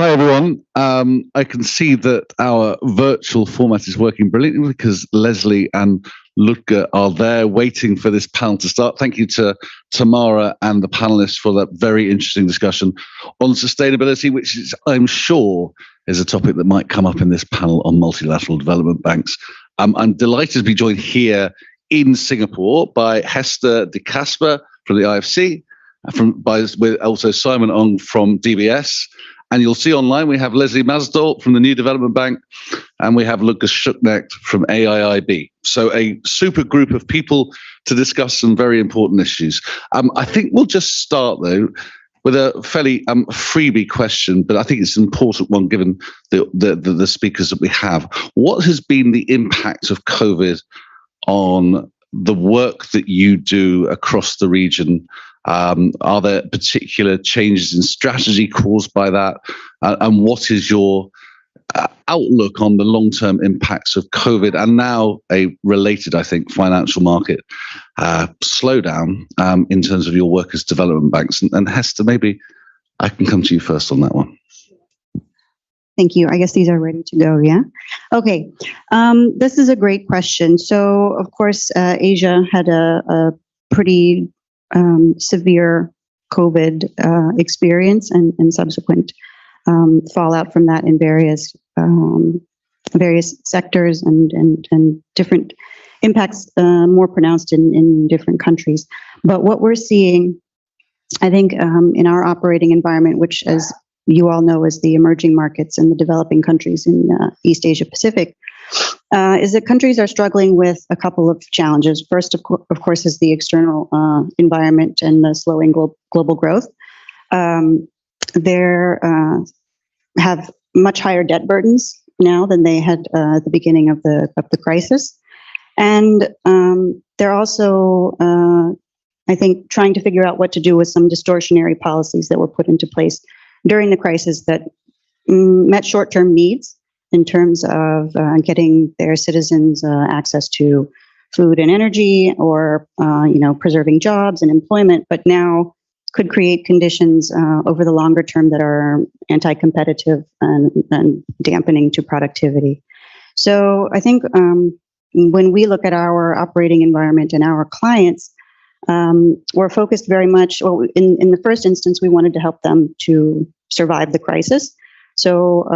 Hi, everyone. I can see that our virtual format is working brilliantly because Leslie and Ludger are there waiting for this panel to start. Thank you to Tamara and the panelists for that very interesting discussion on sustainability, which is, I'm sure, is a topic that might come up in this panel on multilateral development banks. I'm delighted to be joined here in Singapore by Hester de Casper from the IFC, with also Simon Ong from DBS. And you'll see online we have Leslie Masdol from the New Development Bank, and we have Lucas Schucknecht from AIIB. So a super group of people to discuss some very important issues. I think we'll just start, though, with a fairly freebie question, but I think it's an important one given the speakers that we have. What has been the impact of COVID on the work that you do across the region? Are there particular changes in strategy caused by that? And what is your outlook on the long-term impacts of COVID and now a related, I think, financial market slowdown in terms of your work as development banks? And Hester, maybe I can come to you first on that one. Thank you. I guess these are ready to go, yeah? Okay. This is a great question. So, of course, Asia had a pretty severe COVID experience and subsequent fallout from that in various sectors and different impacts more pronounced in different countries. But what we're seeing, I think, in our operating environment, which, as you all know, is the emerging markets and the developing countries in East Asia Pacific, is that countries are struggling with a couple of challenges. First, of course, is the external environment and the slowing global growth. They have much higher debt burdens now than they had at the beginning of the crisis, and they're also, I think, trying to figure out what to do with some distortionary policies that were put into place during the crisis that met short-term needs in terms of getting their citizens access to food and energy, or preserving jobs and employment, but now could create conditions over the longer term that are anti-competitive and dampening to productivity. So I think when we look at our operating environment and our clients, we're focused very much, in the first instance, we wanted to help them to survive the crisis. So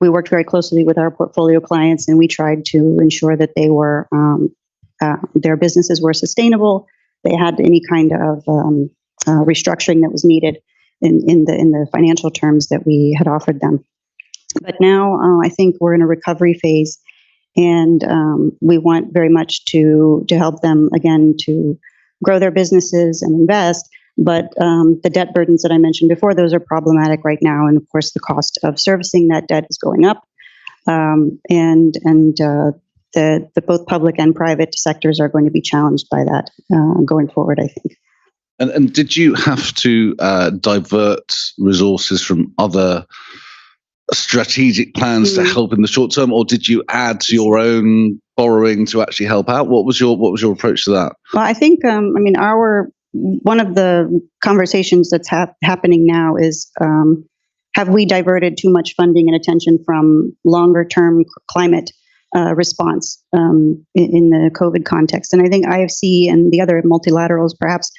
we worked very closely with our portfolio clients, and we tried to ensure that they were their businesses were sustainable. They had any kind of restructuring that was needed in the financial terms that we had offered them. But now I think we're in a recovery phase, and we want very much to help them again to grow their businesses and invest. But the debt burdens that I mentioned before, those are problematic right now. And of course, the cost of servicing that debt is going up. And the both public and private sectors are going to be challenged by that going forward, I think. And did you have to divert resources from other strategic plans to help in the short term, or did you add to your own borrowing to actually help out? What was your approach to that? Well, I think one of the conversations that's happening now is, have we diverted too much funding and attention from longer-term climate response in the COVID context? And I think IFC and the other multilaterals perhaps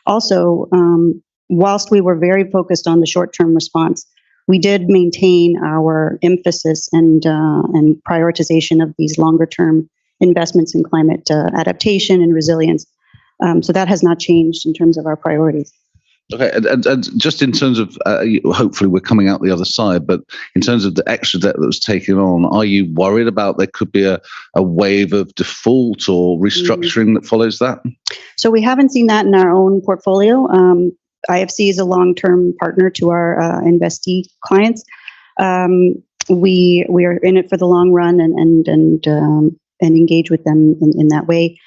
also, whilst we were very focused on the short-term response, we did maintain our emphasis and prioritization of these longer-term investments in climate adaptation and resilience. So that has not changed in terms of our priorities. Okay, and just in terms of, hopefully we're coming out the other side, but in terms of the extra debt that was taken on, are you worried about there could be a wave of default or restructuring that follows that? So we haven't seen that in our own portfolio. IFC is a long-term partner to our investee clients. We are in it for the long run and engage with them in that way.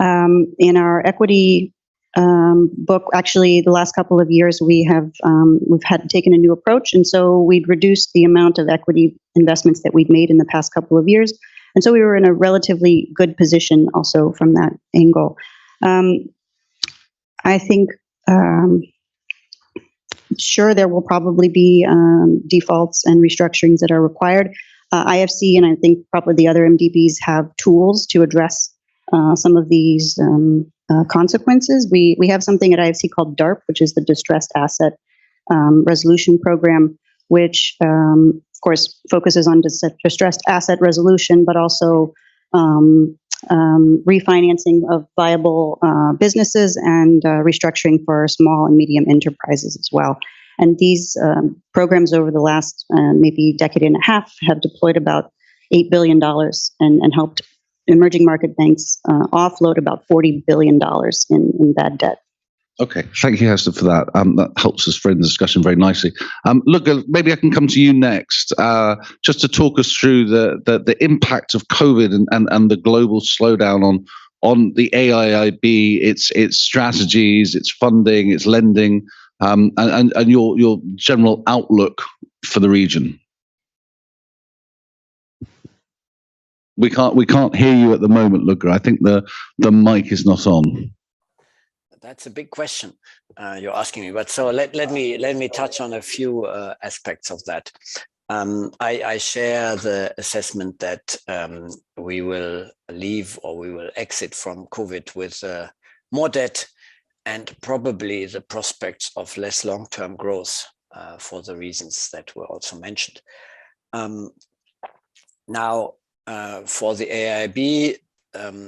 In our equity book, actually, the last couple of years we've had taken a new approach, and so we've reduced the amount of equity investments that we've made in the past couple of years, and so we were in a relatively good position also from that angle. I think sure, there will probably be defaults and restructurings that are required. IFC and I think probably the other MDBs have tools to address some of these consequences. We have something at IFC called DARP, which is the Distressed Asset Resolution Program, which of course focuses on distressed asset resolution, but also refinancing of viable businesses and restructuring for small and medium enterprises as well. And these programs over the last maybe decade and a half have deployed about $8 billion and helped emerging market banks offload about $40 billion in bad debt. Okay, thank you, Hester, for that. That helps us frame the discussion very nicely. Look, maybe I can come to you next, just to talk us through the impact of COVID and the global slowdown on the AIIB, its strategies, its funding, its lending, and your general outlook for the region. We can't hear you at the moment, Ludger. I think the mic is not on. That's a big question you're asking me, but so let me touch on a few aspects of that. I share the assessment that we will leave or we will exit from COVID with more debt and probably the prospects of less long-term growth for the reasons that were also mentioned. Now, for the AIIB,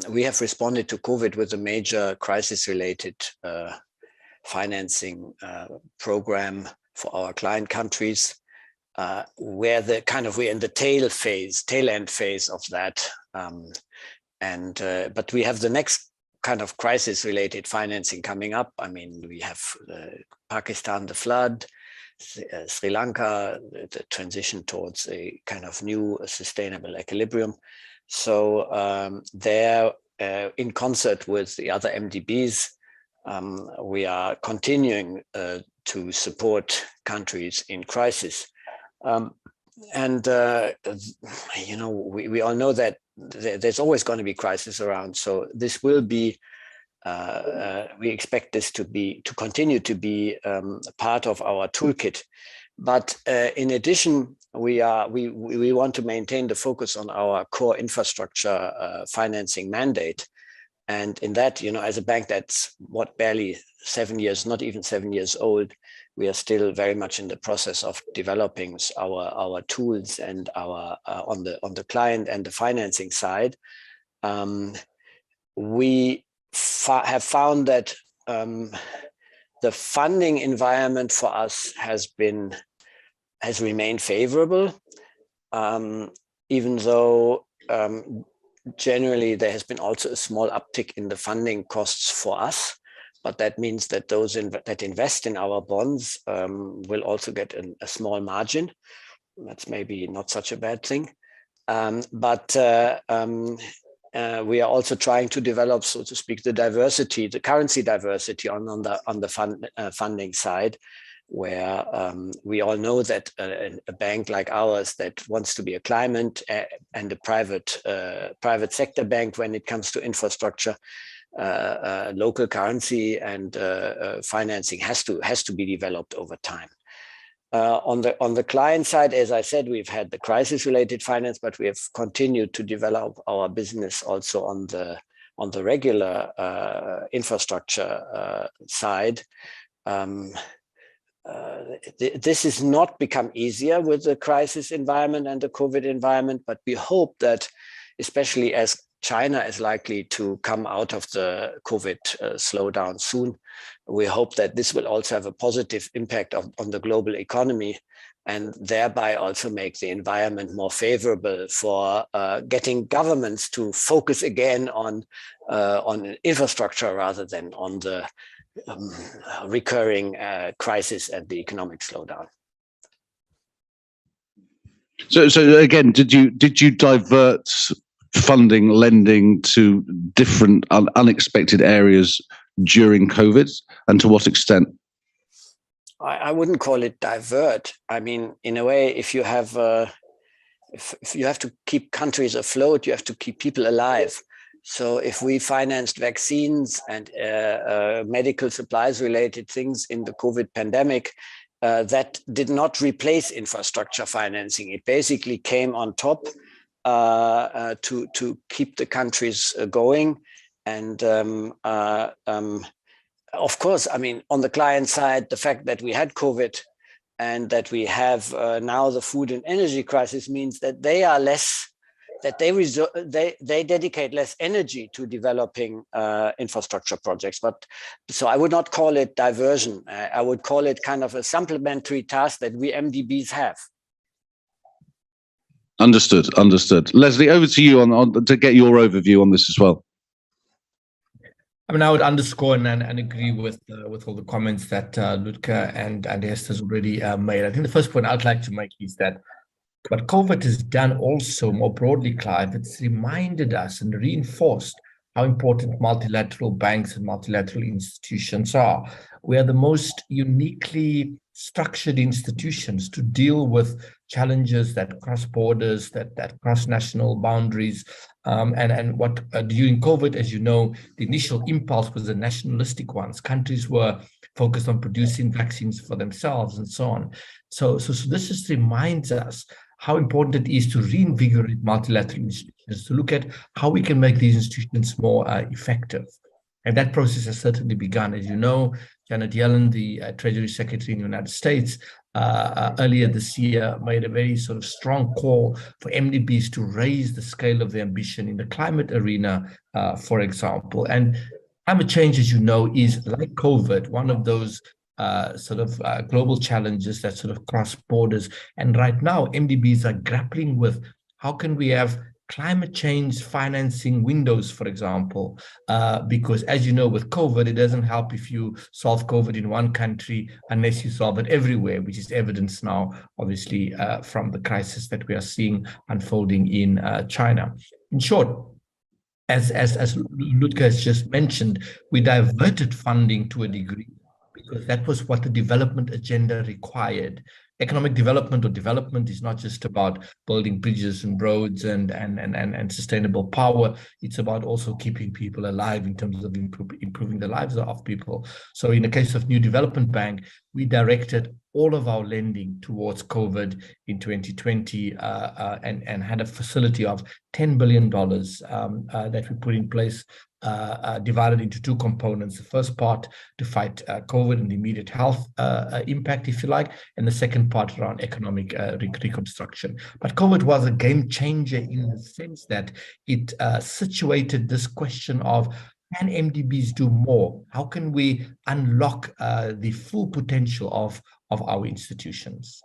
we have responded to COVID with a major crisis-related financing program for our client countries, where we're in the tail end phase of that. But we have the next kind of crisis-related financing coming up. I mean, we have Pakistan, the flood, Sri Lanka, the transition towards a kind of new sustainable equilibrium. So there, in concert with the other MDBs, we are continuing to support countries in crisis. We all know that there's always going to be crisis around. So this will be, we expect this to continue to be part of our toolkit. But in addition, we want to maintain the focus on our core infrastructure financing mandate. And in that, as a bank that's barely 7 years, not even 7 years old, we are still very much in the process of developing our tools and our on the client and the financing side. We have found that the funding environment for us has remained favorable, even though generally there has been also a small uptick in the funding costs for us. But that means that those that invest in our bonds will also get a small margin. That's maybe not such a bad thing. But we are also trying to develop, so to speak, the currency diversity on the funding side, where we all know that a bank like ours that wants to be a climate and a private sector bank when it comes to infrastructure, local currency and financing has to be developed over time. On the client side, as I said, we've had the crisis-related finance, but we have continued to develop our business also on the regular infrastructure side. This has not become easier with the crisis environment and the COVID environment, but we hope that, especially as China is likely to come out of the COVID slowdown soon, we hope that this will also have a positive impact on the global economy and thereby also make the environment more favorable for getting governments to focus again on infrastructure rather than on the recurring crisis and the economic slowdown. So again, did you divert funding, lending to different unexpected areas during COVID, and to what extent? I wouldn't call it divert. I mean, in a way, if you have if you have to keep countries afloat, you have to keep people alive. So if we financed vaccines and medical supplies related things in the COVID pandemic, that did not replace infrastructure financing. It basically came on top to keep the countries going. And of course, I mean, on the client side, the fact that we had COVID and that we have now the food and energy crisis means that they are less, that they dedicate less energy to developing infrastructure projects. But so I would not call it diversion. I would call it kind of a supplementary task that we MDBs have. Understood. Leslie, over to you on to get your overview on this as well. I mean, I would underscore and agree with all the comments that Ludger and Esther's already made. I think the first point I'd like to make is that what COVID has done also more broadly, Clive, it's reminded us and reinforced how important multilateral banks and multilateral institutions are. We are the most uniquely structured institutions to deal with challenges that cross borders, that cross national boundaries. And what during COVID, as you know, the initial impulse was the nationalistic ones. Countries were focused on producing vaccines for themselves and so on. So this just reminds us how important it is to reinvigorate multilateral institutions, to look at how we can make these institutions more effective. And that process has certainly begun. As you know, Janet Yellen, the Treasury Secretary in the United States, earlier this year made a very sort of strong call for MDBs to raise the scale of their ambition in the climate arena, for example. And climate change, as you know, is like COVID, one of those global challenges that sort of cross borders. And right now, MDBs are grappling with how can we have climate change financing windows, for example, because as you know, with COVID, it doesn't help if you solve COVID in one country unless you solve it everywhere, which is evidence now, obviously, from the crisis that we are seeing unfolding in China. In short, as Ludger has just mentioned, we diverted funding to a degree because that was what the development agenda required. Economic development or development is not just about building bridges and roads and sustainable power. It's about also keeping people alive in terms of improving the lives of people. So in the case of New Development Bank, we directed all of our lending towards COVID in 2020 and had a facility of $10 billion that we put in place, divided into two components. The first part to fight COVID and the immediate health impact, if you like, and the second part around economic reconstruction. But COVID was a game changer in the sense that it situated this question of, can MDBs do more? How can we unlock the full potential of our institutions?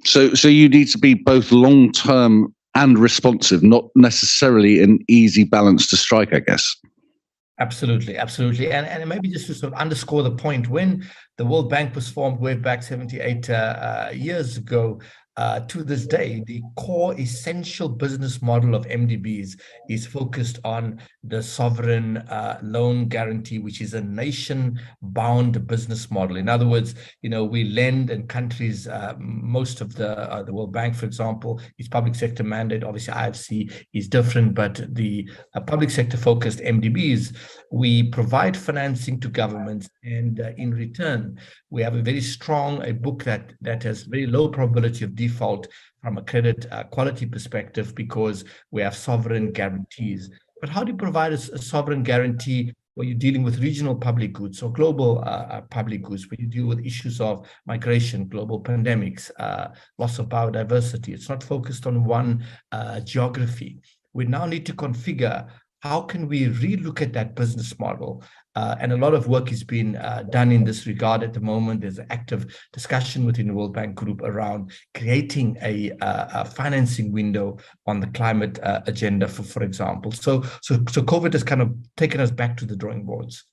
So you need to be both long-term and responsive, not necessarily an easy balance to strike, I guess. Absolutely. And maybe just to sort of underscore the point, when the World Bank was formed way back 78 years ago, to this day, the core essential business model of MDBs is focused on the sovereign loan guarantee, which is a nation-bound business model. In other words, we lend and countries, most of the World Bank, for example, is public sector mandate. Obviously, IFC is different, but the public sector focused MDBs, we provide financing to governments, and in return, we have a very strong book that has very low probability of default from a credit quality perspective because we have sovereign guarantees. But how do you provide a sovereign guarantee when you're dealing with regional public goods or global public goods, when you deal with issues of migration, global pandemics, loss of biodiversity? It's not focused on one geography. We now need to configure how can we relook at that business model? And a lot of work is being done in this regard at the moment. There's an active discussion within the World Bank Group around creating a financing window on the climate agenda, for example. So COVID has kind of taken us back to the drawing boards.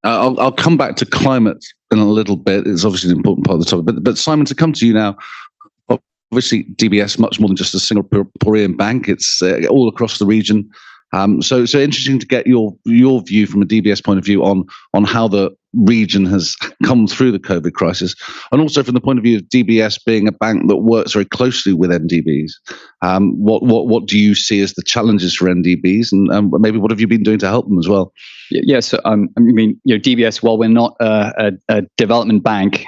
I'll come back to climate in a little bit. It's obviously an important part of the topic. But Simon, to come to you now, obviously DBS, much more than just a Singaporean bank. It's all across the region. So interesting to get your view from a DBS point of view on how the region has come through the COVID crisis, and also from the point of view of DBS being a bank that works very closely with MDBs. What do you see as the challenges for MDBs, and maybe what have you been doing to help them as well? Yes, I mean, DBS. While we're not a development bank,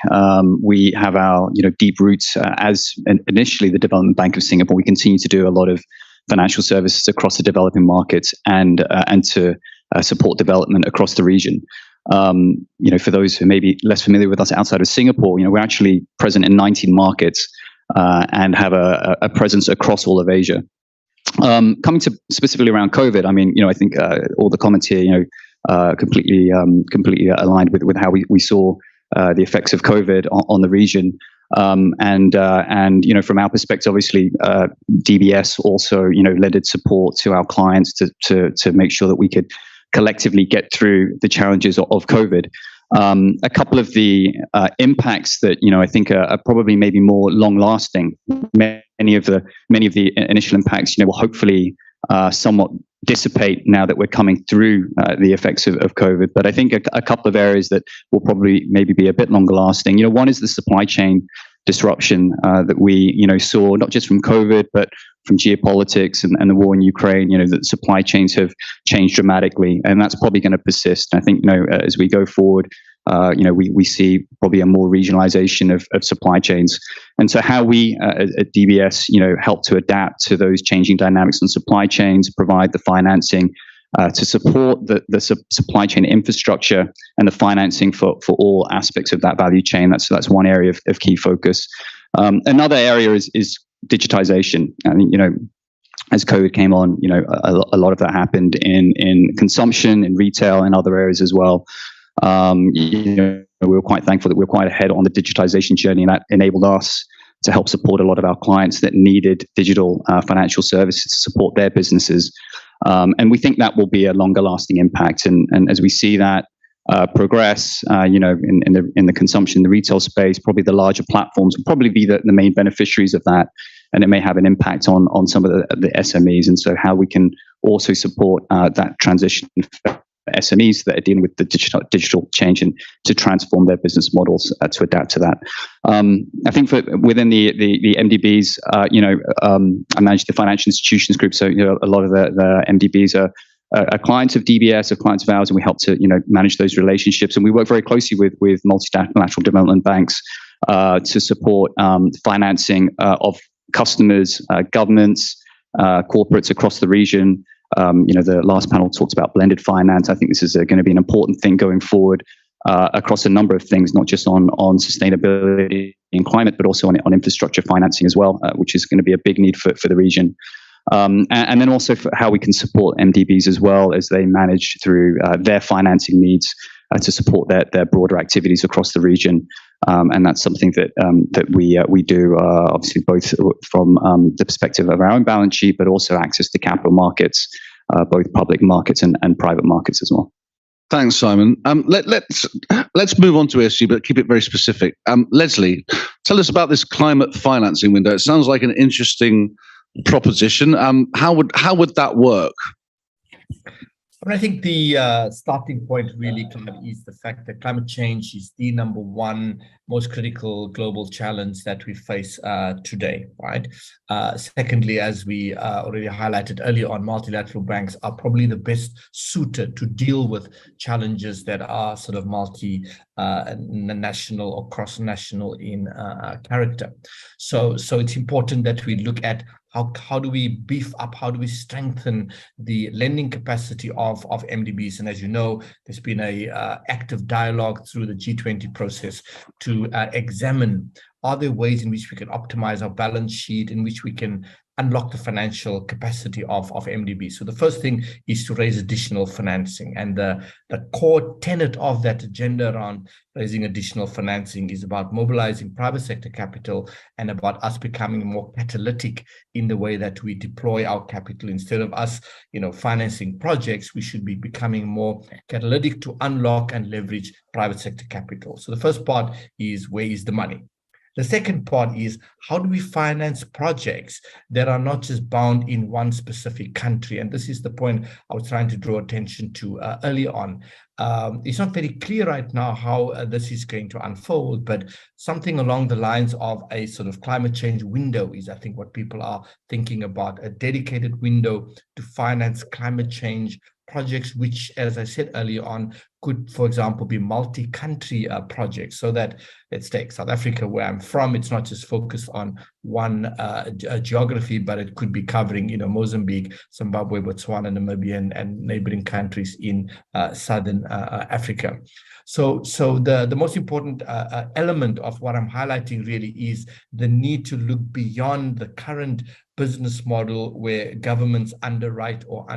we have our deep roots as initially the Development Bank of Singapore. We continue to do a lot of financial services across the developing markets and to support development across the region. For those who may be less familiar with us outside of Singapore, we're actually present in 19 markets and have a presence across all of Asia. Coming to specifically around COVID, I mean, I think all the comments here, completely aligned with how we saw the effects of COVID on the region. And from our perspective, obviously, DBS also, lended support to our clients to make sure that we could collectively get through the challenges of COVID. A couple of the impacts that I think are probably maybe more long-lasting. Many of the initial impacts, will hopefully somewhat dissipate now that we're coming through the effects of COVID. But I think a couple of areas that will probably maybe be a bit longer lasting. One is the supply chain disruption that we saw, not just from COVID, but from geopolitics and the war in Ukraine. That supply chains have changed dramatically, and that's probably going to persist. And I think as we go forward, we see probably a more regionalization of supply chains. And so how we at DBS, help to adapt to those changing dynamics on supply chains, provide the financing to support the supply chain infrastructure and the financing for all aspects of that value chain. That's one area of key focus. Another area is digitization. I mean, as COVID came on, a lot of that happened in consumption, in retail, and other areas as well. We were quite thankful that we were quite ahead on the digitization journey, and that enabled us to help support a lot of our clients that needed digital financial services to support their businesses. And we think that will be a longer lasting impact. And as we see that progress, in the consumption, the retail space, probably the larger platforms will probably be the main beneficiaries of that. And it may have an impact on some of the SMEs. And so how we can also support that transition for SMEs that are dealing with the digital change and to transform their business models to adapt to that. I think within the MDBs, I manage the financial institutions group. So, a lot of the MDBs are clients of DBS, are clients of ours, and we help to, manage those relationships. And we work very closely with multilateral development banks to support financing of customers, governments, corporates across the region. The last panel talked about blended finance. I think this is going to be an important thing going forward across a number of things, not just on sustainability and climate, but also on infrastructure financing as well, which is going to be a big need for the region. And then also for how we can support MDBs as well as they manage through their financing needs to support their broader activities across the region. And that's something that we do, obviously, both from the perspective of our own balance sheet, but also access to capital markets, both public markets and private markets as well. Thanks, Simon. Let's move on to ESG, but keep it very specific. Leslie, tell us about this climate financing window. It sounds like an interesting proposition. How would that work? I think the starting point really is the fact that climate change is the number one most critical global challenge that we face today, right? Secondly, as we already highlighted earlier on, multilateral banks are probably the best suited to deal with challenges that are sort of national or cross-national in character. So it's important that we look at how do we beef up, how do we strengthen the lending capacity of MDBs? And as you know, there's been a active dialogue through the G20 process to examine, are there ways in which we can optimize our balance sheet, in which we can unlock the financial capacity of MDB. So the first thing is to raise additional financing. And the core tenet of that agenda around raising additional financing is about mobilizing private sector capital and about us becoming more catalytic in the way that we deploy our capital. Instead of us, financing projects, we should be becoming more catalytic to unlock and leverage private sector capital. So the first part is, where is the money? The second part is, how do we finance projects that are not just bound in one specific country? And this is the point I was trying to draw attention to earlier on. It's not very clear right now how this is going to unfold, but something along the lines of a sort of climate change window is, I think, what people are thinking about, a dedicated window to finance climate change projects, which, as I said earlier on, could, for example, be multi-country projects, so that, let's take South Africa, where I'm from, it's not just focused on one geography, but it could be covering, Mozambique, Zimbabwe, Botswana, Namibia, and neighboring countries in Southern Africa. So the most important element of what I'm highlighting really is the need to look beyond the current business model where governments underwrite or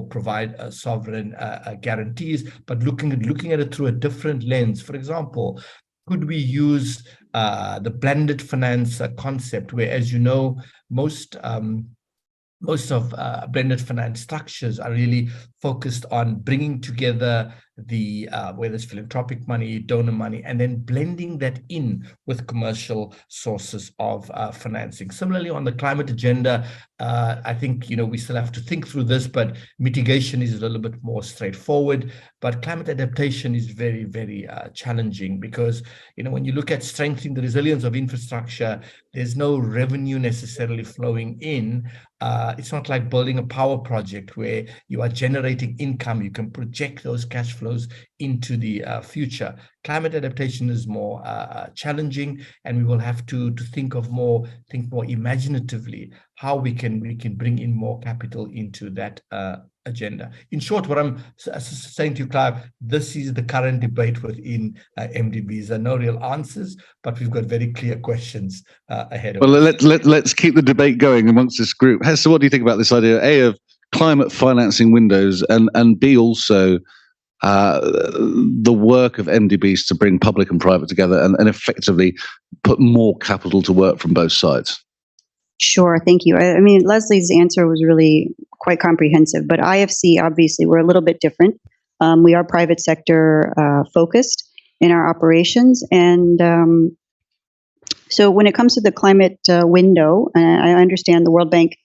provide sovereign guarantees, but looking at it through a different lens. For example, could we use the blended finance concept, where, as you know, most of blended finance structures are really focused on bringing together the whether it's philanthropic money, donor money, and then blending that in with commercial sources of financing. Similarly, on the climate agenda, I think we still have to think through this, but mitigation is a little bit more straightforward. But climate adaptation is very, very challenging, because when you look at strengthening the resilience of infrastructure, there's no revenue necessarily flowing in. It's not like building a power project where you are generating income. You can project those cash flows into the future. Climate adaptation is more challenging, and we will have to think more imaginatively how we can bring in more capital into that agenda. In short, what I'm saying to you, Clive, this is the current debate within MDBs. There are no real answers, but we've got very clear questions ahead of us. Well, let's keep the debate going amongst this group. Hester, what do you think about this idea, A, of climate financing windows, and B, also the work of MDBs to bring public and private together and effectively put more capital to work from both sides? Sure, thank you. I mean, Leslie's answer was really quite comprehensive, but IFC, obviously, we're a little bit different. We are private sector focused in our operations. And so when it comes to the climate window, I understand the World Bank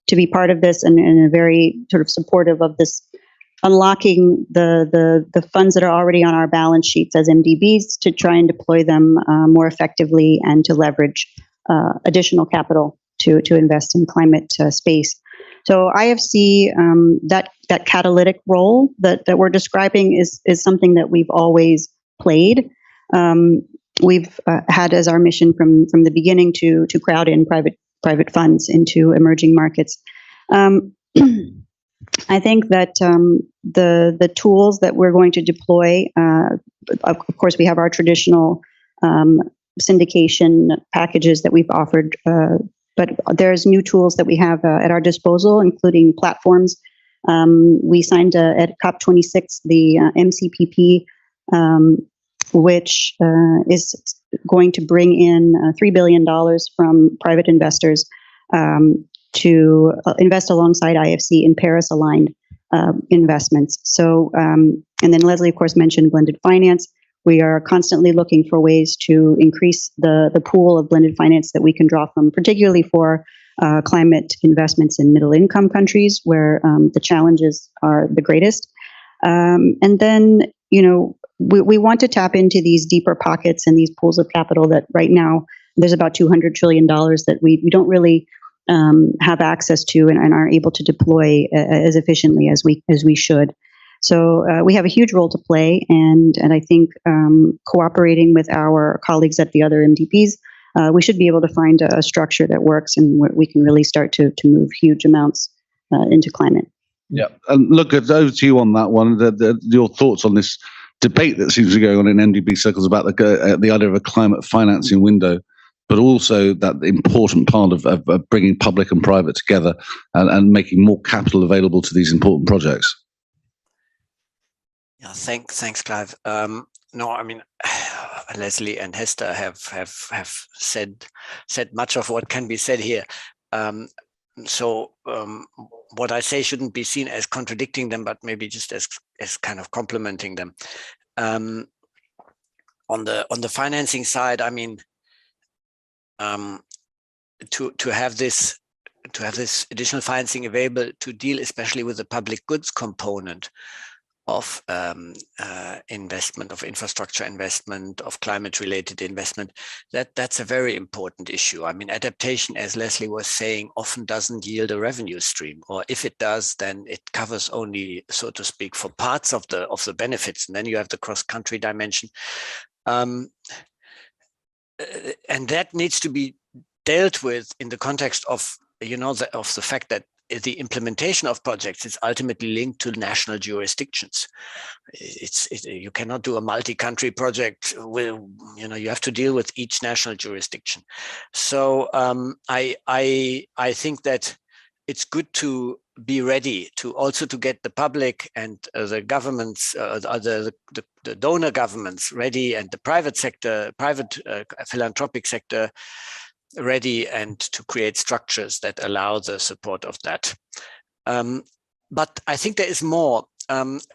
to be part of this and a very sort of supportive of this, unlocking the funds that are already on our balance sheets as MDBs to try and deploy them more effectively and to leverage additional capital to invest in climate space. So IFC, that catalytic role that we're describing is something that we've always played. We've had as our mission from the beginning to crowd in private funds into emerging markets. I think that the tools that we're going to deploy, of course, we have our traditional syndication packages that we've offered, but there's new tools that we have at our disposal, including platforms. We signed at COP26 the MCPP, which is going to bring in $3 billion from private investors to invest alongside IFC in Paris-aligned investments. So, and then Leslie, of course, mentioned blended finance. We are constantly looking for ways to increase the pool of blended finance that we can draw from, particularly for climate investments in middle-income countries where the challenges are the greatest. And then, we want to tap into these deeper pockets and these pools of capital that right now there's about $200 trillion that we don't really have access to and are able to deploy as efficiently as we should. So we have a huge role to play, and I think cooperating with our colleagues at the other MDBs, we should be able to find a structure that works and we can really start to move huge amounts into climate. Yeah, and look, over to you on that one. Your thoughts on this debate that seems to be going on in MDB circles about the idea of a climate financing window, but also that important part of bringing public and private together and making more capital available to these important projects. Yeah, thanks, Clive. No, I mean, Leslie and Hester have said much of what can be said here. So what I say shouldn't be seen as contradicting them, but maybe just as kind of complementing them. On the financing side, I mean, to have this additional financing available to deal especially with the public goods component of investment, of infrastructure investment, of climate-related investment, that's a very important issue. I mean, adaptation, as Leslie was saying, often doesn't yield a revenue stream, or if it does, then it covers only, so to speak, for parts of the benefits, and then you have the cross-country dimension, and that needs to be dealt with in the context of of the fact that the implementation of projects is ultimately linked to national jurisdictions. You cannot do a multi-country project with, you have to deal with each national jurisdiction. So I think that it's good to be ready to also to get the public and the governments, the donor governments ready, and the private sector, philanthropic sector ready, and to create structures that allow the support of that. But I think there is more.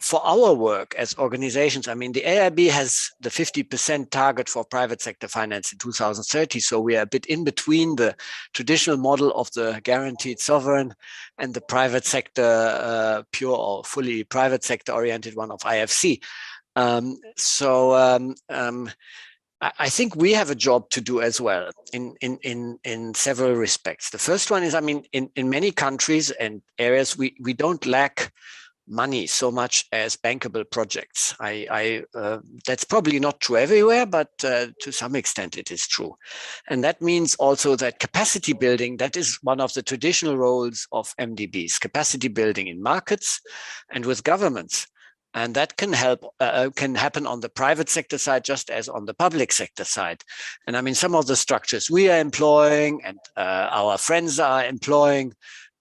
For our work as organizations, I mean, the AIIB has the 50% target for private sector finance in 2030. So we are a bit in between the traditional model of the guaranteed sovereign and the private sector, pure or fully private sector oriented one of IFC. I think we have a job to do as well in several respects. The first one is, I mean, in many countries and areas, we don't lack money so much as bankable projects. That's probably not true everywhere, but to some extent it is true. And that means also that capacity building, that is one of the traditional roles of MDBs, capacity building in markets and with governments. And that can happen on the private sector side, just as on the public sector side. And I mean, some of the structures we are employing and our friends are employing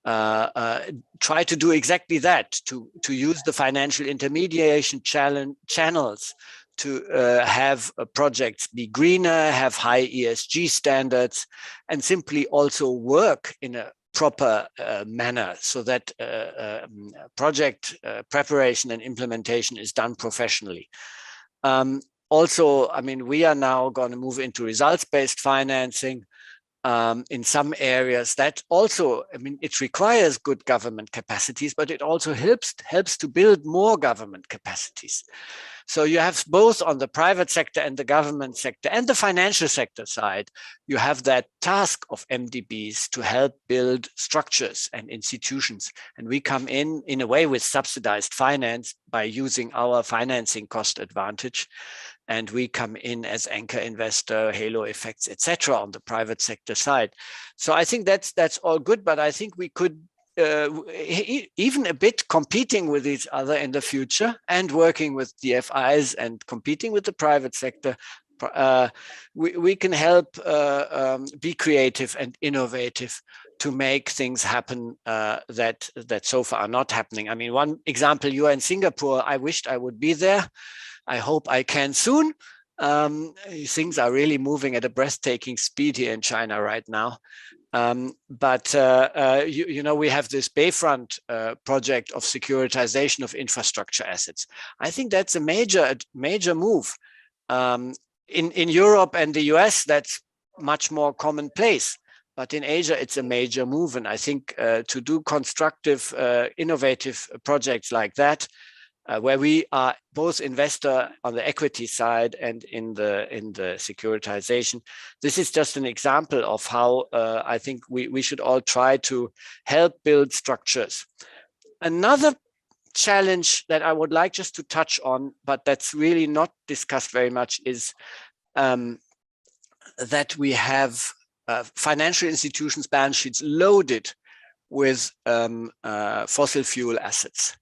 try to do exactly that, to use the financial intermediation channels to have projects be greener, have high ESG standards, and simply also work in a proper manner, so that project preparation and implementation is done professionally. Also, I mean, we are now going to move into results-based financing in some areas. That also, I mean, it requires good government capacities, but it also helps to build more government capacities. So you have both on the private sector and the government sector and the financial sector side, you have that task of MDBs to help build structures and institutions. And we come in a way with subsidized finance by using our financing cost advantage. And we come in as anchor investor, halo effects, etc. on the private sector side. So I think that's all good, but I think we could even a bit competing with each other in the future and working with DFIs and competing with the private sector. We can help be creative and innovative to make things happen that so far are not happening. I mean, one example, you are in Singapore. I wished I would be there. I hope I can soon. Things are really moving at a breathtaking speed here in China right now. But we have this Bayfront project of securitization of infrastructure assets. I think that's a major move. In Europe and the US, that's much more commonplace. But in Asia, it's a major move. And I think to do constructive, innovative projects like that, where we are both investor on the equity side and in the securitization. This is just an example of how I think we should all try to help build structures. Another challenge that I would like just to touch on, but that's really not discussed very much, is that we have financial institutions' balance sheets loaded with fossil fuel assets.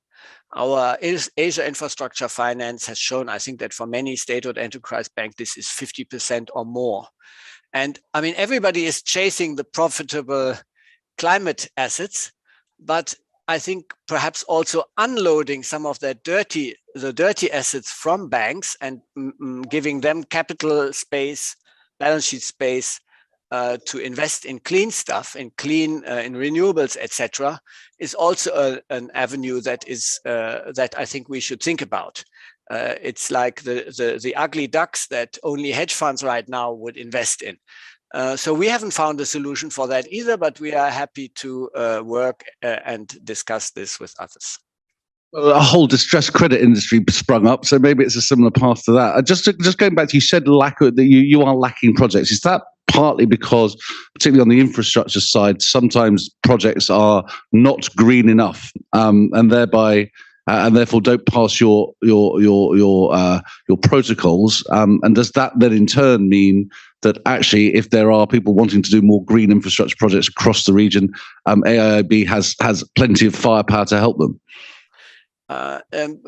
Our Asia Infrastructure Finance has shown, I think, that for many state-owned enterprise banks, this is 50% or more. And I mean, everybody is chasing the profitable climate assets, but I think perhaps also unloading some of the dirty assets from banks and giving them capital space, balance sheet space, to invest in clean stuff, in renewables, etc., is also an avenue that I think we should think about. It's like the ugly ducks that only hedge funds right now would invest in. So we haven't found a solution for that either, but we are happy to work and discuss this with others. A whole distressed credit industry sprung up, so maybe it's a similar path to that. Just going back to, you said that you are lacking projects. Is that partly because, particularly on the infrastructure side, sometimes projects are not green enough, and therefore don't pass your protocols? And does that then in turn mean that actually, if there are people wanting to do more green infrastructure projects across the region, AIIB has plenty of firepower to help them?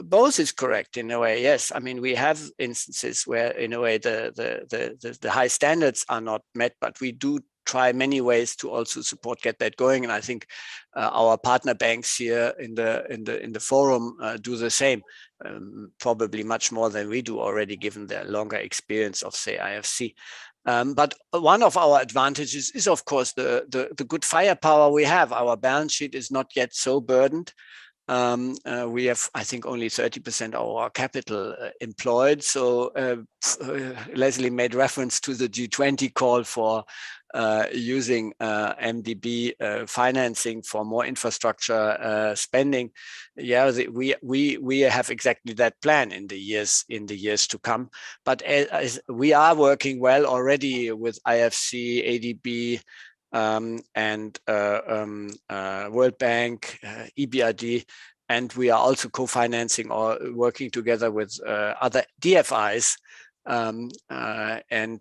Both is correct in a way. Yes, I mean, we have instances where, in a way, the high standards are not met, but we do try many ways to also get that going. And I think our partner banks here in the forum do the same, probably much more than we do already, given their longer experience of, say, IFC. But one of our advantages is, of course, the good firepower we have. Our balance sheet is not yet so burdened. We have, I think, only 30% of our capital employed. So Leslie made reference to the G20 call for using MDB financing for more infrastructure spending. Yeah, we have exactly that plan in the years to come. But as we are working well already with IFC, ADB, and World Bank, EBRD, and we are also co-financing or working together with other DFIs, and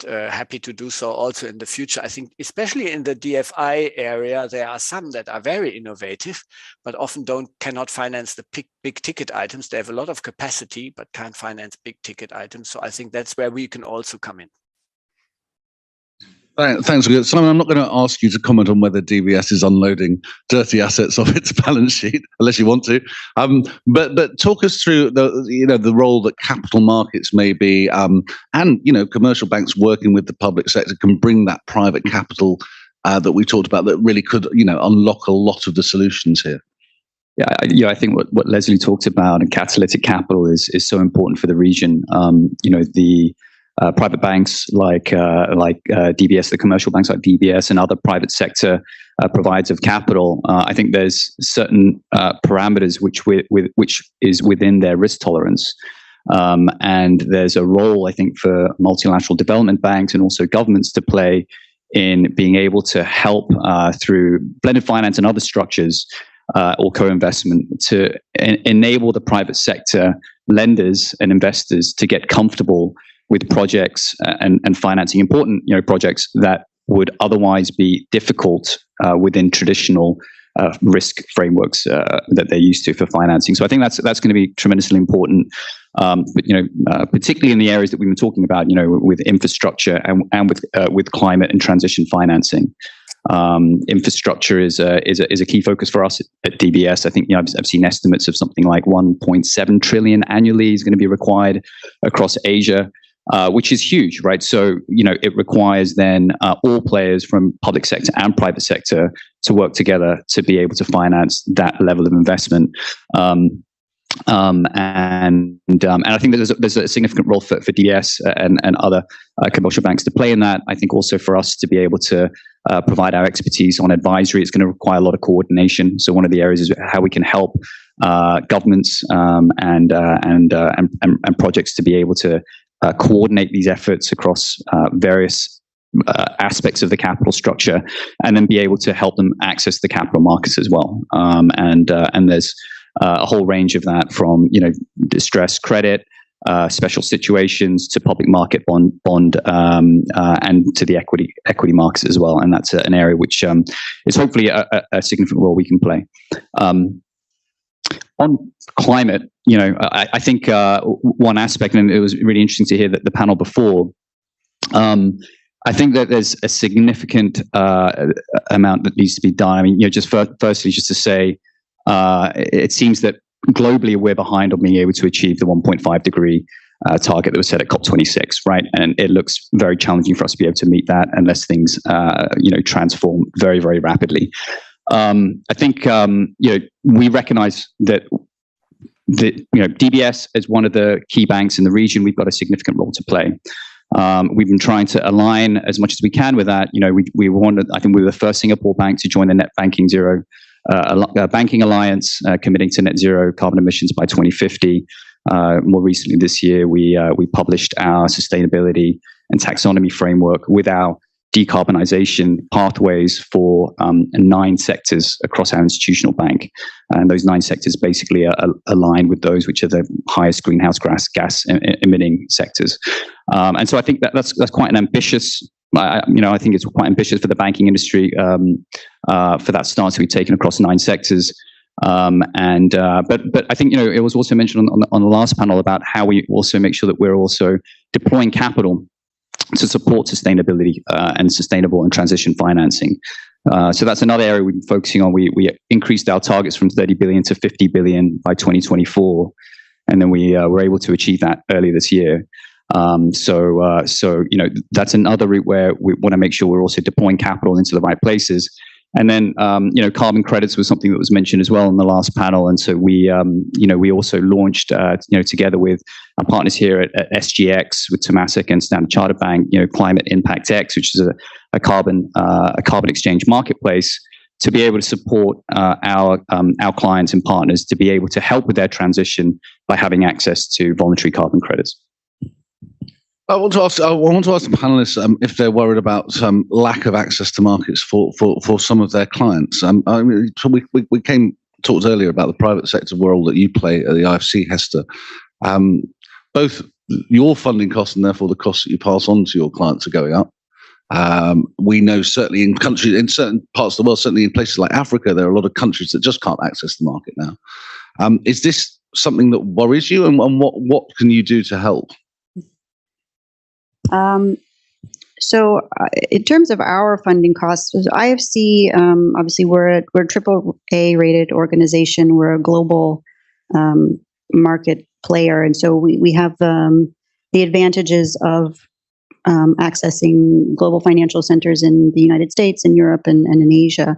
happy to do so also in the future. I think especially in the DFI area, there are some that are very innovative, but often cannot finance the big ticket items. They have a lot of capacity, but can't finance big ticket items. So I think that's where we can also come in. Thanks. Simon, I'm not going to ask you to comment on whether DBS is unloading dirty assets off its balance sheet, unless you want to. But talk us through the role that capital markets may be, and commercial banks working with the public sector can bring that private capital that we talked about, that really could unlock a lot of the solutions here. Yeah, I think what Leslie talked about, and catalytic capital is so important for the region. The private banks like DBS, the commercial banks like DBS, and other private sector providers of capital. I think there's certain parameters which is within their risk tolerance, and there's a role, I think, for multilateral development banks and also governments to play in being able to help through blended finance and other structures or co-investment to enable the private sector lenders and investors to get comfortable with projects and financing important projects that would otherwise be difficult within traditional risk frameworks that they're used to for financing. So I think that's going to be tremendously important, but particularly in the areas that we've been talking about, with infrastructure and with climate and transition financing. Infrastructure is a key focus for us at DBS. I think I've seen estimates of something like 1.7 trillion annually is going to be required across Asia. Which is huge, right? So, it requires then all players from public sector and private sector to work together to be able to finance that level of investment. And I think that there's a significant role for DBS and other commercial banks to play in that. I think also for us to be able to provide our expertise on advisory, it's going to require a lot of coordination. So one of the areas is how we can help governments and projects to be able to coordinate these efforts across various aspects of the capital structure, and then be able to help them access the capital markets as well. And there's a whole range of that, from distressed credit, special situations, to public market bond, and to the equity markets as well. And that's an area which is hopefully a significant role we can play. On climate, I think one aspect, and it was really interesting to hear that the panel before, I think that there's a significant amount that needs to be done. I mean, firstly, just to say, it seems that globally we're behind on being able to achieve the 1.5 degree target that was set at COP26, right? And it looks very challenging for us to be able to meet that unless things, transform very, very rapidly. I think we recognize that DBS as one of the key banks in the region, we've got a significant role to play. We've been trying to align as much as we can with that. We wanted, I think we were the first Singapore bank to join the Net Banking Zero Banking Alliance, committing to net zero carbon emissions by 2050. More recently this year, we published our sustainability and taxonomy framework with our decarbonization pathways for 9 sectors across our institutional bank. And those 9 sectors basically are aligned with those which are the highest greenhouse gas emitting sectors. And so I think that's quite an ambitious, I think it's quite ambitious for the banking industry for that stance to be taken across 9 sectors. But I think, it was also mentioned on the last panel about how we also make sure that we're also deploying capital to support sustainability and sustainable and transition financing. So that's another area we've been focusing on. We increased our targets from 30 billion to 50 billion by 2024, and then we were able to achieve that earlier this year. So that's another route where we want to make sure we're also deploying capital into the right places. And then, carbon credits was something that was mentioned as well in the last panel. And so we also launched, together with our partners here at SGX, with Temasek and Standard Chartered Bank, Climate Impact X, which is a carbon exchange marketplace, to be able to support our clients and partners to be able to help with their transition by having access to voluntary carbon credits. I want to ask the panelists if they're worried about some lack of access to markets for some of their clients. We talked earlier about the private sector role that you play at the IFC, Hester. Both your funding costs and therefore the costs that you pass on to your clients are going up. We know certainly in certain parts of the world, certainly in places like Africa, there are a lot of countries that just can't access the market now. Is this something that worries you, and what can you do to help? So in terms of our funding costs, IFC, obviously we're a AAA rated organization. We're a global market player. And so we have the advantages of accessing global financial centers in the United States, in Europe, and in Asia.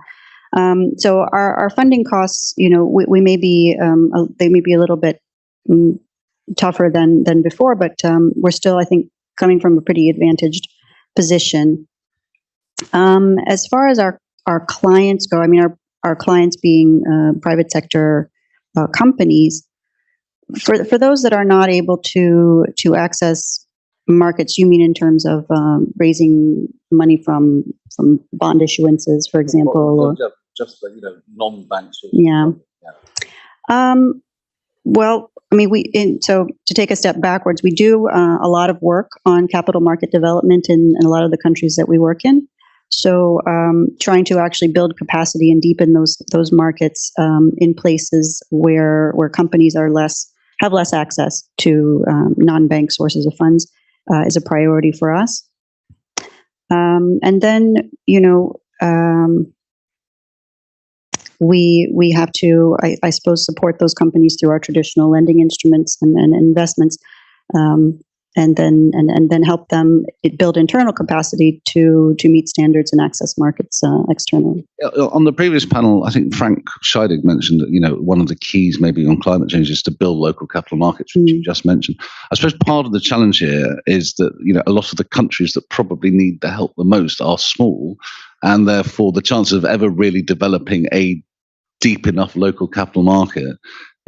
So our funding costs, we may be, they may be a little bit tougher than before, but we're still, I think, coming from a pretty advantaged position. As far as our clients go, our clients being private sector companies, for those that are not able to access markets, you mean in terms of raising money from bond issuances, for example, or just non-banks. Yeah. Well, so to take a step backwards, we do a lot of work on capital market development in a lot of the countries that we work in. So trying to actually build capacity and deepen those markets in places where companies have less access to non-bank sources of funds is a priority for us. And then, we have to, I suppose, support those companies through our traditional lending instruments and investments, and then help them build internal capacity to meet standards and access markets externally. On the previous panel, I think Frank Scheidegg mentioned that one of the keys maybe on climate change is to build local capital markets, which you just mentioned. I suppose part of the challenge here is that a lot of the countries that probably need the help the most are small, and therefore the chances of ever really developing a deep enough local capital market,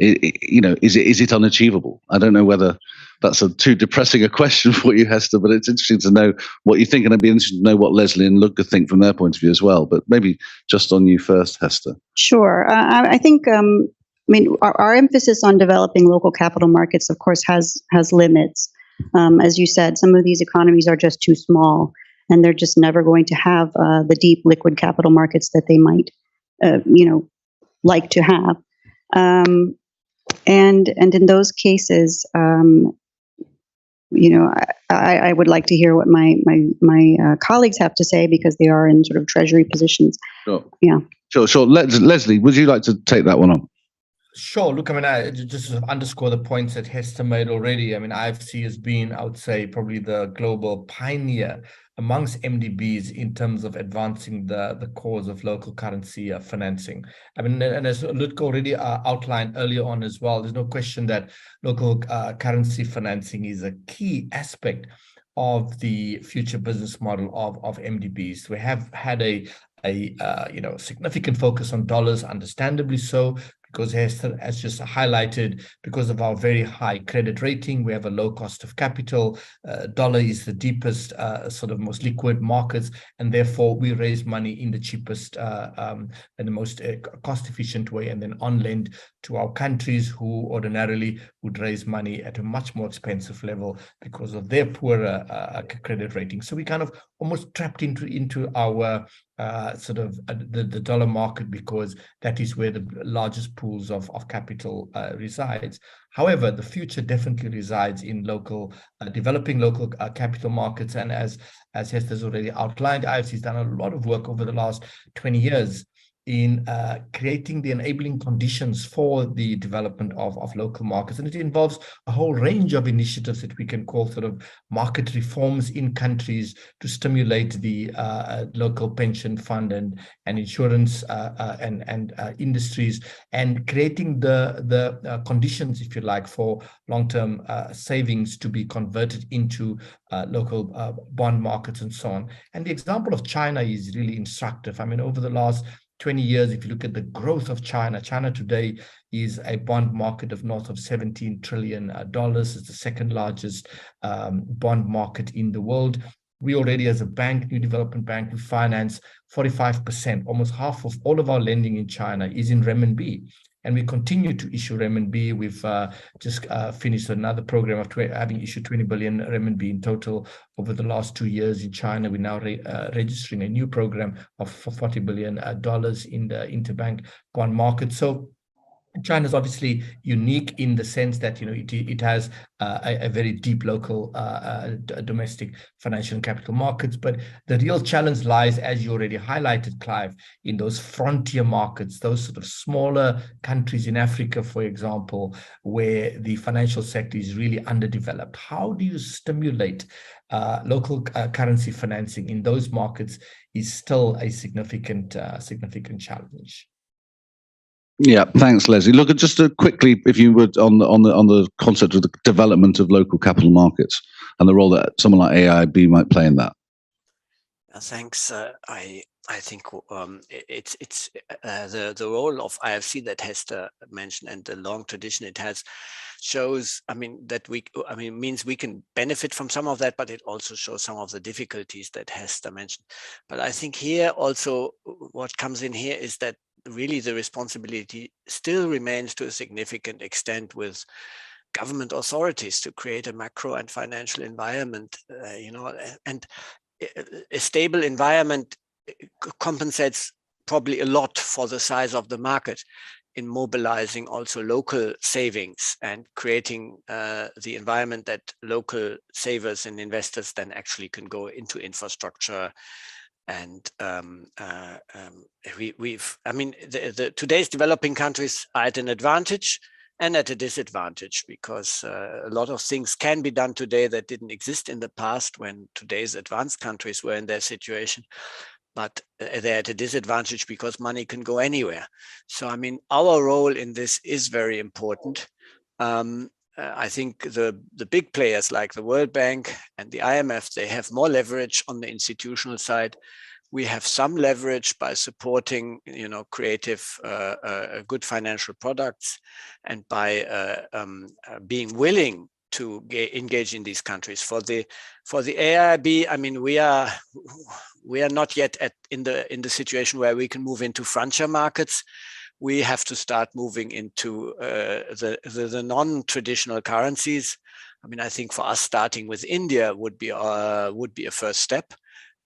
is it unachievable? I don't know whether that's too depressing a question for you, Hester, but it's interesting to know what you think, and I'd be interested to know what Leslie and Ludger think from their point of view as well. But maybe just on you first, Hester. Sure. I think, our emphasis on developing local capital markets, of course, has limits. As you said, some of these economies are just too small, and they're just never going to have the deep liquid capital markets that they might, like to have. And in those cases, I would like to hear what my colleagues have to say, because they are in sort of treasury positions. Sure. Yeah. Sure. Leslie, would you like to take that one on? Sure. Look, I mean, I just sort of underscore the points that Hester made already. I mean, IFC has been, I would say, probably the global pioneer amongst MDBs in terms of advancing the cause of local currency financing. I mean, and as Lutke already outlined earlier on as well, there's no question that local currency financing is a key aspect of the future business model of MDBs. We have had a significant focus on dollars, understandably so, because Hester has just highlighted, because of our very high credit rating, we have a low cost of capital. Dollar is the deepest, sort of most liquid markets, and therefore we raise money in the cheapest and the most cost-efficient way, and then on lend to our countries who ordinarily would raise money at a much more expensive level because of their poorer credit rating. So we kind of almost trapped into our the dollar market, because that is where the largest pools of capital resides. However, the future definitely resides in local, developing local capital markets. And as Hester's already outlined, IFC's done a lot of work over the last 20 years in creating the enabling conditions for the development of local markets. And it involves a whole range of initiatives that we can call sort of market reforms in countries to stimulate the local pension fund and insurance and industries, and creating the conditions, if you like, for long-term savings to be converted into local bond markets and so on. And the example of China is really instructive. I mean, over the last 20 years, if you look at the growth of China today is a bond market of north of $17 trillion. It's the second largest bond market in the world. We already, as a bank, New Development Bank, we finance 45%, almost half of all of our lending in China is in renminbi. And we continue to issue renminbi. We've just finished another program of having issued 20 billion renminbi in total over the last 2 years in China. We're now registering a new program of $40 billion in the interbank bond market. So China is obviously unique in the sense that it has a very deep local domestic financial and capital markets, but the real challenge lies, as you already highlighted, Clive, in those frontier markets, those sort of smaller countries in Africa, for example, where the financial sector is really underdeveloped. How do you stimulate local currency financing in those markets is still a significant challenge. Yeah, thanks, Leslie. Look, just quickly, if you would, on the concept of the development of local capital markets and the role that someone like AIIB might play in that. Thanks. I think it's the role of IFC that Hester mentioned, and the long tradition it has shows. Means we can benefit from some of that, but it also shows some of the difficulties that Hester mentioned. But I think here also what comes in here is that really the responsibility still remains to a significant extent with government authorities to create a macro and financial environment, and a stable environment compensates probably a lot for the size of the market in mobilizing also local savings and creating the environment that local savers and investors then actually can go into infrastructure. And today's developing countries are at an advantage and at a disadvantage, because a lot of things can be done today that didn't exist in the past when today's advanced countries were in their situation. But they're at a disadvantage because money can go anywhere. So, our role in this is very important. I think the big players like the World Bank and the IMF, they have more leverage on the institutional side. We have some leverage by supporting, creative, good financial products, and by being willing to engage in these countries. For the AIIB, we are not yet in the situation where we can move into frontier markets. We have to start moving into the non-traditional currencies. I think for us, starting with India would be a first step.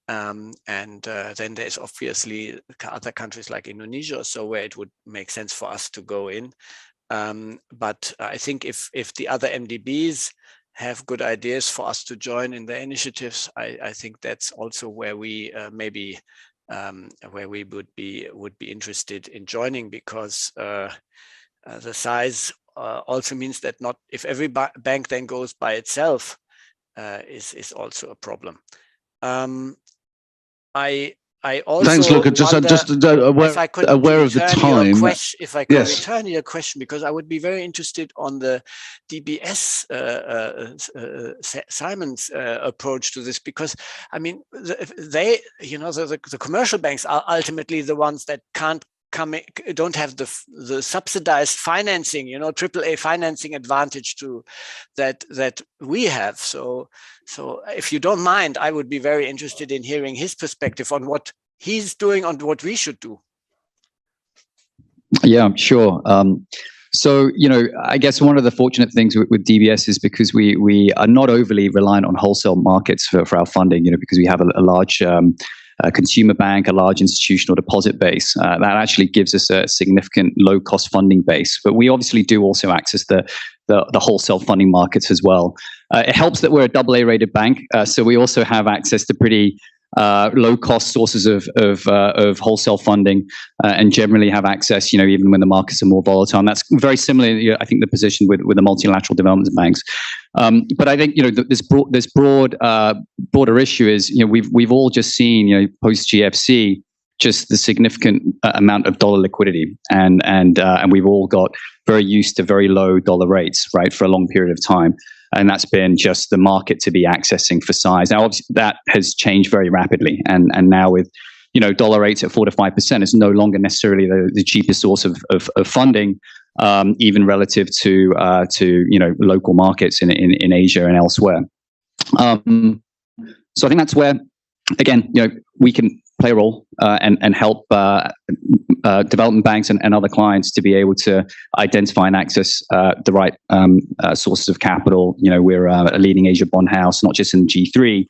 And then there's obviously other countries like Indonesia or so where it would make sense for us to go in. But I think if the other MDBs have good ideas for us to join in their initiatives, I think that's also where we where we would be interested in joining, because The size also means that not if every bank then goes by itself is also a problem. I also thanks, Luca. Just aware of the time. If I could return your question, because I would be very interested on the DBS Simon's approach to this, because I mean they, you know, the commercial banks are ultimately the ones that don't have the subsidized financing, you know, AAA financing advantage to that we have. So if you don't mind, I would be very interested in hearing his perspective on what he's doing and what we should do. Yeah, sure. So, you know, I guess one of the fortunate things with DBS is because we are not overly reliant on wholesale markets for our funding, you know, because we have a large consumer bank, a large institutional deposit base. That actually gives us a significant low-cost funding base. But we obviously do also access the wholesale funding markets as well. It helps that we're a AA rated bank, so we also have access to pretty low-cost sources of wholesale funding, and generally have access, you know, even when the markets are more volatile. And that's very similar, you know, I think, the position with the multilateral development banks. But I think, you know, this broader issue is, you know, we've all just seen, you know, post GFC, just the significant amount of dollar liquidity, and we've all got very used to very low dollar rates, right, for a long period of time. And that's been just the market to be accessing for size. Now, obviously, that has changed very rapidly. And now with, you know, dollar rates at 4 to 5%, it's no longer necessarily the cheapest source of funding, even relative to you know, local markets in Asia and elsewhere. So I think that's where, again, you know, we can play a role and help development banks and other clients to be able to identify and access the right sources of capital. You know, we're a leading Asia bond house, not just in G3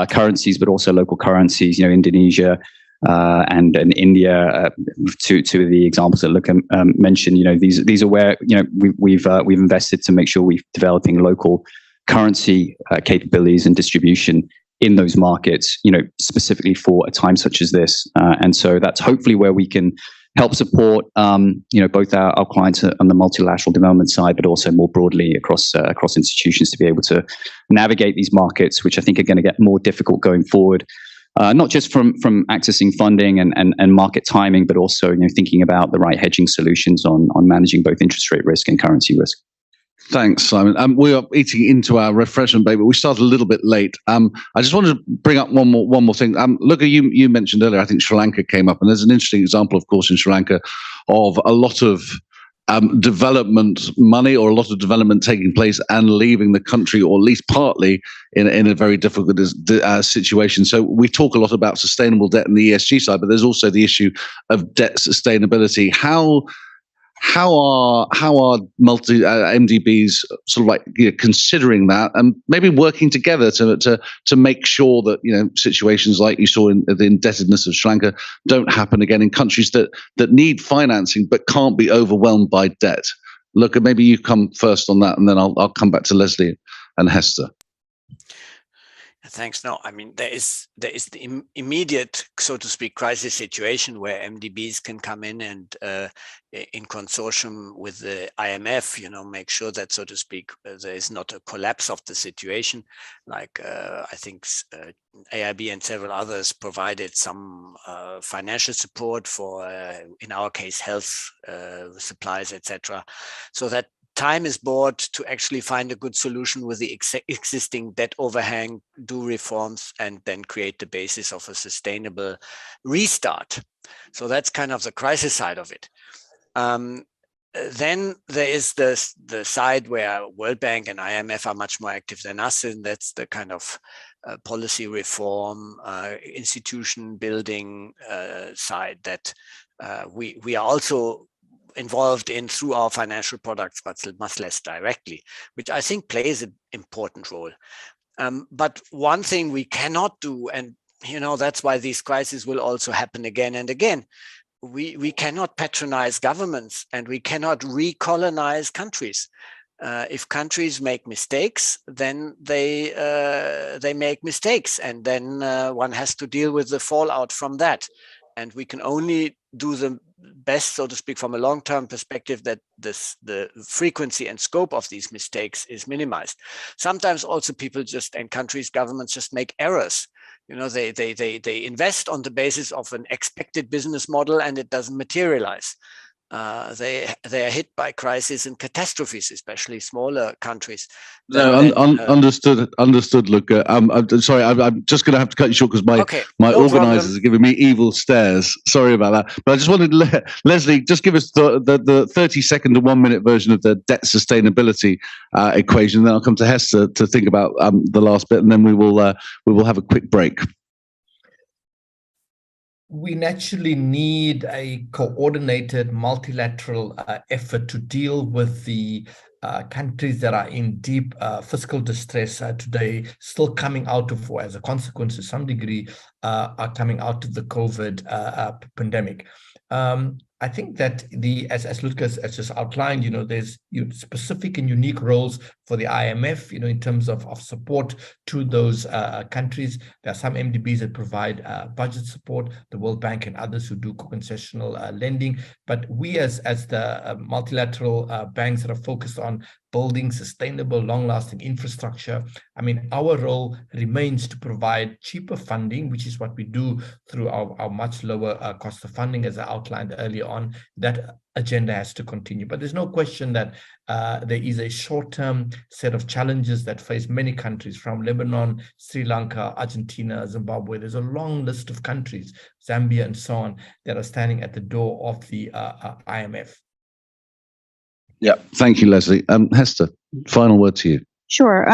currencies, but also local currencies. You know, Indonesia and India, two of the examples that Luca mentioned. You know, these are where, you know, we've invested to make sure we're developing local currency capabilities and distribution in those markets, you know, specifically for a time such as this. And so that's hopefully where we can help support, you know, both our clients on the multilateral development side, but also more broadly across institutions to be able to navigate these markets, which I think are going to get more difficult going forward. Not just from accessing funding and market timing, but also, you know, thinking about the right hedging solutions on managing both interest rate risk and currency risk. Thanks, Simon. We are eating into our refreshment break, but we started a little bit late. I just wanted to bring up one more thing. Luca, you mentioned earlier, I think Sri Lanka came up, and there's an interesting example, of course, in Sri Lanka of a lot of development money or a lot of development taking place and leaving the country, or at least partly, in a very difficult situation. So we talk a lot about sustainable debt and the ESG side, but there's also the issue of debt sustainability. How are MDBs sort of like, you know, considering that and maybe working together to make sure that, you know, situations like you saw in the indebtedness of Sri Lanka don't happen again in countries that need financing but can't be overwhelmed by debt? Look, maybe you come first on that, and then I'll come back to Leslie and Hester. Thanks. No, I mean, there is the immediate, so to speak, crisis situation where MDBs can come in and in consortium with the IMF, you know, make sure that, so to speak, there is not a collapse of the situation. Like I think AIB and several others provided some financial support for, in our case, health supplies, etc. So that time is bought to actually find a good solution with the existing debt overhang, do reforms, and then create the basis of a sustainable restart. So that's kind of the crisis side of it. Then there is the side where World Bank and IMF are much more active than us, and that's the kind of policy reform, institution building side that we are also involved in through our financial products, but much less directly, which I think plays an important role. But one thing we cannot do, and you know, that's why these crises will also happen again and again. We cannot patronize governments, and we cannot recolonize countries. If countries make mistakes, then they make mistakes, and then one has to deal with the fallout from that. And we can only do the best, so to speak, from a long-term perspective, that the frequency and scope of these mistakes is minimized. Sometimes also people and countries, governments just make errors. They invest on the basis of an expected business model and it doesn't materialize. They are hit by crises and catastrophes, especially smaller countries. Understood, Luca. I'm sorry, I'm just going to have to cut you short because my organisers are giving me evil stares. Sorry about that. But I just wanted Leslie, just give us the 30-second to 1 minute version of the debt sustainability equation. Then I'll come to Hester to think about the last bit, and then we will have a quick break. We naturally need a coordinated multilateral effort to deal with the countries that are in deep fiscal distress today, still coming out of, or as a consequence to some degree, are coming out of the COVID pandemic. I think that as Lucas has just outlined, there's specific and unique roles for the IMF, in terms of support to those countries. There are some MDBs that provide budget support, the World Bank and others who do concessional lending. But we as the multilateral banks that are focused on building sustainable, long-lasting infrastructure, our role remains to provide cheaper funding, which is what we do through our much lower cost of funding, as I outlined earlier on. That agenda has to continue. But there's no question that there is a short-term set of challenges that face many countries, from Lebanon, Sri Lanka, Argentina, Zimbabwe. There's a long list of countries, Zambia and so on, that are standing at the door of the IMF. Yeah, thank you, Leslie. Hester, final word to you. Sure.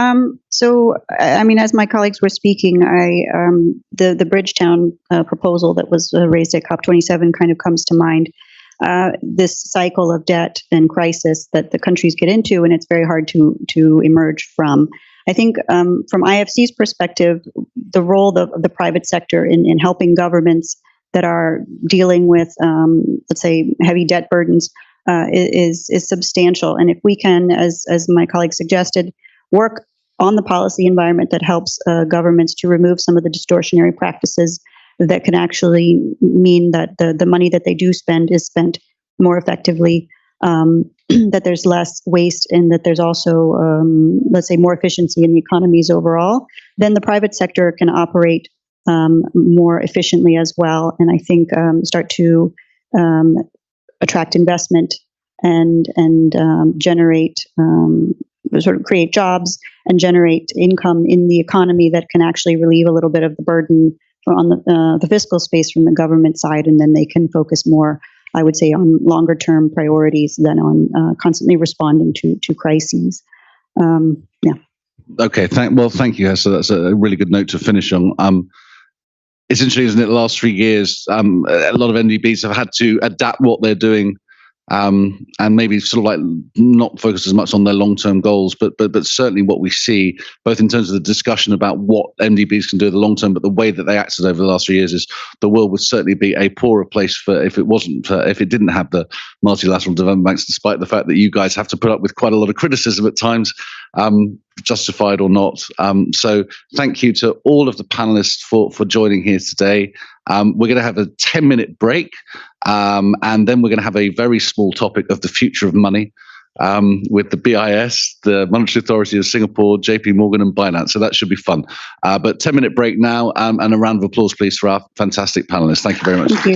So, as my colleagues were speaking, the Bridgetown proposal that was raised at COP27 kind of comes to mind. This cycle of debt and crisis that the countries get into, and it's very hard to emerge from. I think from IFC's perspective, the role of the private sector in helping governments that are dealing with, let's say, heavy debt burdens is substantial. And if we can, as my colleague suggested, work on the policy environment that helps governments to remove some of the distortionary practices that can actually mean that the money that they do spend is spent more effectively, that there's less waste, and that there's also, let's say, more efficiency in the economies overall, then the private sector can operate more efficiently as well. And I think start to attract investment and generate, sort of create jobs and generate income in the economy that can actually relieve a little bit of the burden on the fiscal space from the government side, and then they can focus more, I would say, on longer term priorities than on constantly responding to crises. Yeah. Okay. Thank you, Hester. That's a really good note to finish on. It's interesting, isn't it? The last 3 years, a lot of NDBs have had to adapt what they're doing, and maybe sort of like not focus as much on their long-term goals, but certainly what we see, both in terms of the discussion about what MDBs can do in the long term, but the way that they acted over the last 3 years, is the world would certainly be a poorer place if it didn't have the multilateral development banks, despite the fact that you guys have to put up with quite a lot of criticism at times, justified or not. So thank you to all of the panelists for joining here today. We're going to have a 10-minute break, and then we're going to have a very small topic of the future of money with the BIS, the Monetary Authority of Singapore, JP Morgan and Binance. So that should be fun. But 10-minute break now, and a round of applause, please, for our fantastic panelists. Thank you very much. Thank you.